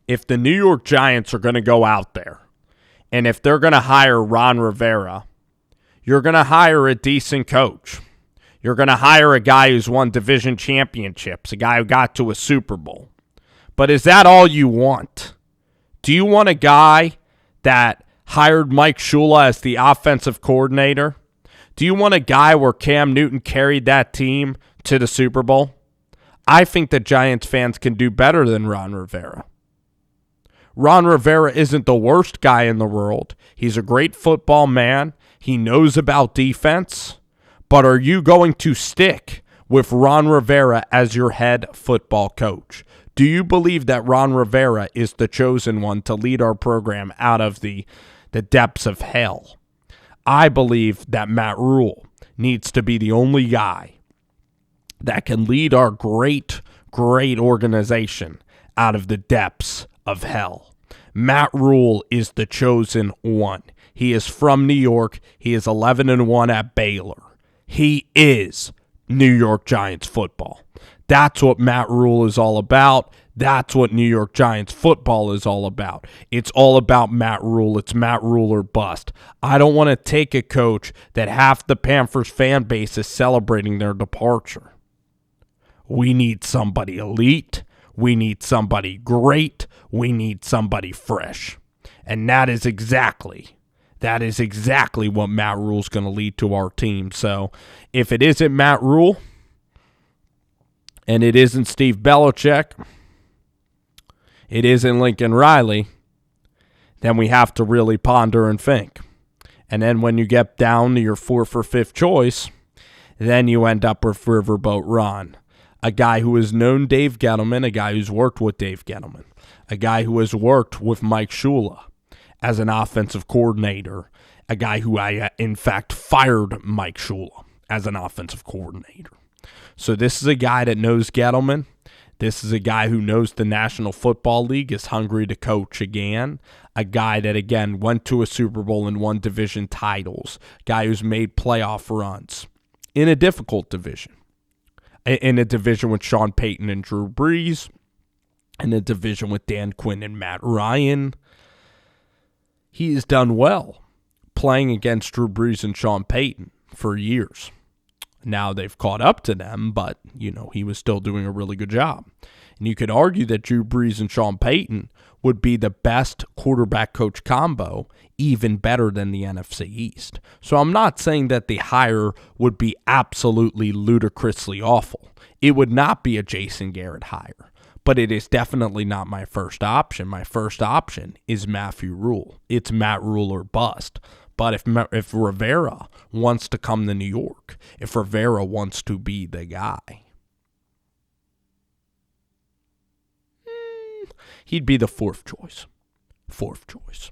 if the New York Giants are going to go out there and if they're going to hire Ron Rivera, you're going to hire a decent coach. You're going to hire a guy who's won division championships, a guy who got to a Super Bowl. But is that all you want? Do you want a guy that hired Mike Shula as the offensive coordinator? Do you want a guy where Cam Newton carried that team to the Super Bowl? I think that Giants fans can do better than Ron Rivera. Ron Rivera isn't the worst guy in the world. He's a great football man. He knows about defense. But are you going to stick with Ron Rivera as your head football coach? Do you believe that Ron Rivera is the chosen one to lead our program out of the depths of hell? I believe that Matt Rule needs to be the only guy that can lead our great, great organization out of the depths of hell. Matt Rule is the chosen one. He is from New York. He is 11-1 at Baylor. He is New York Giants football. That's what Matt Rule is all about. That's what New York Giants football is all about. It's all about Matt Rule. It's Matt Rule or bust. I don't want to take a coach that half the Panthers fan base is celebrating their departure. We need somebody elite. We need somebody great. We need somebody fresh. And that is exactly what Matt Rule's going to lead to our team. So if it isn't Matt Rule and it isn't Steve Belichick, it isn't Lincoln Riley, then we have to really ponder and think. And then when you get down to your fourth or fifth choice, then you end up with Riverboat Ron, a guy who has known Dave Gettleman, a guy who's worked with Dave Gettleman, a guy who has worked with Mike Shula as an offensive coordinator, a guy who in fact fired Mike Shula as an offensive coordinator. So this is a guy that knows Gettleman. This is a guy who knows the National Football League, is hungry to coach again. A guy that, again, went to a Super Bowl and won division titles. Guy who's made playoff runs in a difficult division. In a division with Sean Payton and Drew Brees. In a division with Dan Quinn and Matt Ryan. He has done well playing against Drew Brees and Sean Payton for years. Now they've caught up to them, but, he was still doing a really good job. And you could argue that Drew Brees and Sean Payton would be the best quarterback-coach combo, even better than the NFC East. So I'm not saying that the hire would be absolutely ludicrously awful. It would not be a Jason Garrett hire, but it is definitely not my first option. My first option is Matthew Rule. It's Matt Rule or bust. But if Rivera wants to come to New York, if Rivera wants to be the guy, he'd be the fourth choice. Fourth choice.